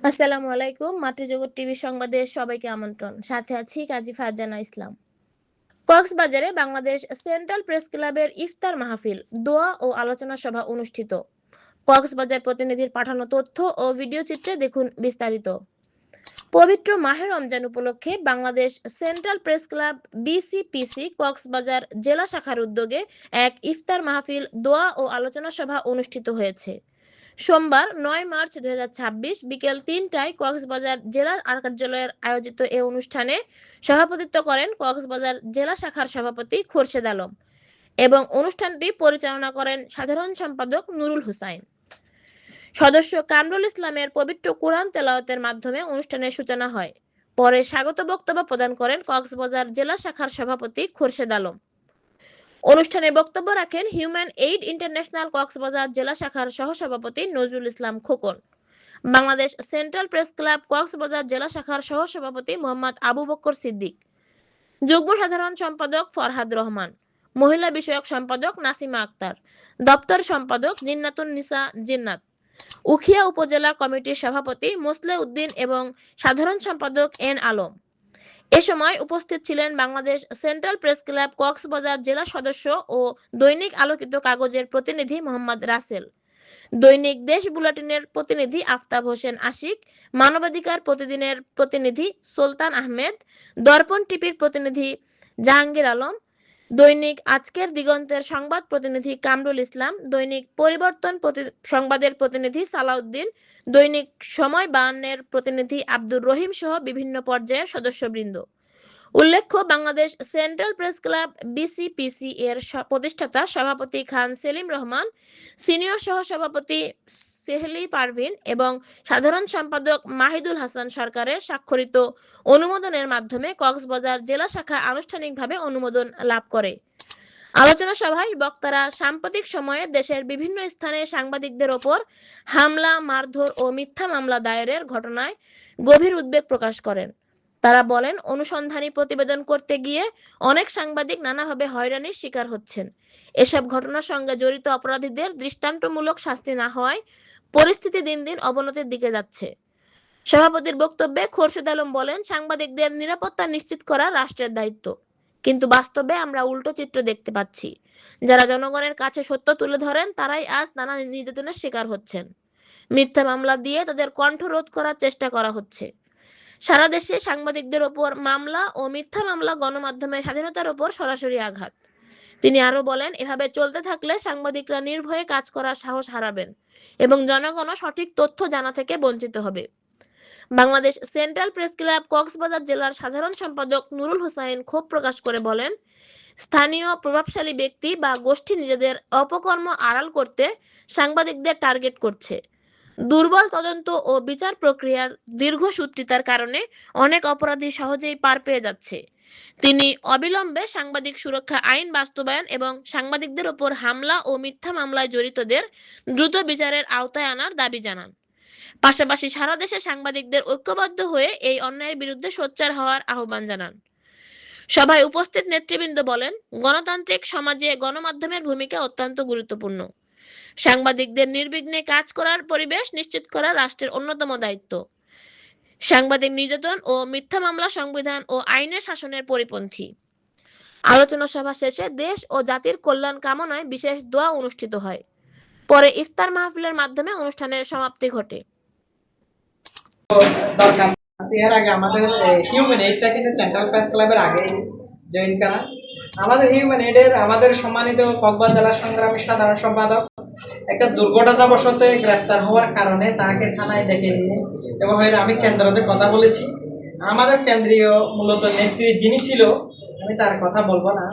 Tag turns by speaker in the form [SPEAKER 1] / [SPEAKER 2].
[SPEAKER 1] আসসালামু আলাইকুম। মাতৃজগৎ টিভি সংবাদে সবাইকে আমন্ত্রণ। সাথে আছি কাজী ফারজানা ইসলাম। কক্সবাজারে বাংলাদেশ সেন্ট্রাল প্রেস ক্লাবের ইফতার মাহফিল, দোয়া ও আলোচনা সভা অনুষ্ঠিত। কক্সবাজার প্রতিনিধির পাঠানো তথ্য ও ভিডিও চিত্রে দেখুন বিস্তারিত। পবিত্র মাহে রমজান উপলক্ষে Bangladesh central press club BCPC Cox's Bazar জেলা শাখার উদ্যোগে এক ইফতার মাহফিল, দোয়া ও আলোচনা সভা অনুষ্ঠিত হয়েছে। সোমবার ৯ মার্চ ২০২৬ বিকেল ৩টায় কক্সবাজার জেলা কার্যালয়ের আয়োজিত এ অনুষ্ঠানে সভাপতিত্ব করেন কক্সবাজার জেলা শাখার সভাপতি খোরশেদ আলম এবং অনুষ্ঠানটি পরিচালনা করেন সাধারণ সম্পাদক নুরুল হুসাইন। সদস্য কামরুল ইসলামের পবিত্র কোরআন তেলাওয়াতের মাধ্যমে অনুষ্ঠানের সূচনা হয়। পরে স্বাগত বক্তব্য প্রদান করেন কক্সবাজার জেলা শাখার সভাপতি খোরশেদ আলম। অনুষ্ঠানে বক্তব্য রাখেন হিউম্যান এইড ইন্টারন্যাশনাল কক্সবাজার জেলা শাখার সহসভাপতি Nazrul Islam Khokon, Bangladesh central press club Cox's Bazar জেলা শাখার সহসভাপতি মোহাম্মদ আবু বক্কর সিদ্দিক, যুগ্ম সাধারণ সম্পাদক ফরহাদ রহমান, মহিলা বিষয়ক সম্পাদক নাসিমা আক্তার, দপ্তর সম্পাদক জিন্নাতুন নিসা জিন্নাত, উখিয়া উপজেলা কমিটির সভাপতি মোসলে উদ্দিন এবং সাধারণ সম্পাদক এন আলম। এ সময় উপস্থিত ছিলেন Bangladesh central press club Cox's Bazar জেলা সদস্য ও দৈনিক আলোকিত কাগজের প্রতিনিধি মোহাম্মদ রাসেল, দৈনিক দেশ বুলেটিনের প্রতিনিধি আফতাব হোসেন আশিক, মানবাধিকার প্রতিদিনের প্রতিনিধি সুলতান আহমেদ, দর্পণ টিভির প্রতিনিধি জাহাঙ্গীর আলম, দৈনিক আজকের দিগন্তের সংবাদ প্রতিনিধি কামরুল ইসলাম, দৈনিক পরিবর্তন সংবাদের প্রতিনিধি সালাউদ্দিন, দৈনিক সময় 52-এর প্রতিনিধি আব্দুর রহিম সহ বিভিন্ন পর্যায়ের সদস্যবৃন্দ। উল্লেখ্য, বাংলাদেশ সেন্ট্রাল প্রেস ক্লাব বিসিপিসি এর প্রতিষ্ঠাতা সভাপতি খান সেলিম রহমান, সিনিয়র সহসভাপতি সেহলি পারভিন এবং সাধারণ সম্পাদক মাহিদুল হাসান সরকারের স্বাক্ষরিত অনুমোদনের মাধ্যমে কক্সবাজার জেলা শাখা আনুষ্ঠানিকভাবে অনুমোদন লাভ করে। আলোচনা সভায় বক্তারা সাম্প্রতিক সময়ে দেশের বিভিন্ন স্থানে সাংবাদিকদের ওপর হামলা, মারধর ও মিথ্যা মামলা দায়েরের ঘটনায় গভীর উদ্বেগ প্রকাশ করেন। তারা বলেন, অনুসন্ধানী প্রতিবেদন করতে গিয়ে অনেক সাংবাদিক নানাভাবে হয়রানির শিকার হচ্ছেন। এসব ঘটনার সঙ্গে জড়িত অপরাধীদের দৃষ্টান্তমূলক শাস্তি না হওয়ায় পরিস্থিতি দিন দিন অবনতির দিকে যাচ্ছে। সভাপতির বক্তব্যে খোরশেদ আলম বলেন, সাংবাদিকদের নিরাপত্তা নিশ্চিত করা রাষ্ট্রের দায়িত্ব, কিন্তু বাস্তবে আমরা উল্টো চিত্র দেখতে পাচ্ছি। যারা জনগণের কাছে সত্য তুলে ধরেন তারাই আজ নানা নির্যাতনের শিকার হচ্ছেন। মিথ্যা মামলা দিয়ে তাদের কণ্ঠ রোধ করার চেষ্টা করা হচ্ছে। সারা দেশে সাংবাদিকদের ওপর মামলা ও মিথ্যা মামলা গণমাধ্যমের স্বাধীনতার ওপর সরাসরি আঘাত। তিনি আরো বলেন, এভাবে চলতে থাকলে সাংবাদিকরা নির্ভয়ে কাজ করার সাহস হারাবেন এবং জনগণও সঠিক তথ্য জানা থেকে বঞ্চিত হবে। Bangladesh central press club Cox's Bazar জেলার সাধারণ সম্পাদক নুরুল হুসাইন ক্ষোভ প্রকাশ করে বলেন, স্থানীয় প্রভাবশালী ব্যক্তি বা গোষ্ঠী নিজেদের অপকর্ম আড়াল করতে সাংবাদিকদের টার্গেট করছে। দুর্বল তদন্ত ও বিচার প্রক্রিয়ার দীর্ঘসূত্রিতার কারণে অনেক অপরাধী সহজেই পার পেয়ে যাচ্ছে। তিনি অবিলম্বে সাংবাদিক সুরক্ষা আইন বাস্তবায়ন এবং সাংবাদিকদের ওপর হামলা ও মিথ্যা মামলায় জড়িতদের দ্রুত বিচারের আওতায় আনার দাবি জানান। পাশাপাশি সারা দেশে সাংবাদিকদের ঐক্যবদ্ধ হয়ে এই অন্যায়ের বিরুদ্ধে সোচ্চার হওয়ার আহ্বান জানান। সভায় উপস্থিত নেতৃবৃন্দ বলেন, গণতান্ত্রিক সমাজে গণমাধ্যমের ভূমিকা অত্যন্ত গুরুত্বপূর্ণ। সাংবাদিকদের নির্বিঘ্নে কাজ করার পরিবেশ নিশ্চিত করা রাষ্ট্রের অন্যতম দায়িত্ব। সাংবাদিক নির্যাতন ও মিথ্যা মামলা সংবিধান ও আইনের শাসনের পরিপন্থী। আলোচনা সভা শেষে দেশ ও জাতির কল্যাণ কামনায় বিশেষ দোয়া অনুষ্ঠিত হয়। পরে ইফতার মাহফিলের মাধ্যমে অনুষ্ঠানের সমাপ্তি ঘটে।
[SPEAKER 2] দরকার এর আগে আমাদের হিউম্যান এইডটা কিন্তু সেন্ট্রাল প্রেস ক্লাবের আগে জয়েন করা। আমাদের হিউম্যান এইডের আমাদের সম্মানিত কক্সবাজার জেলা সংগ্রামী সাধারণ সম্পাদক একটা দুর্ঘটনাবশত গ্রেপ্তার হওয়ার কারণে তাকে থানায় ডেকে নিয়ে এবং আমি কেন্দ্রতে কথা বলেছি। আমাদের কেন্দ্রীয় মূলত নেত্রী যিনি ছিল, আমি তার কথা বলবো না।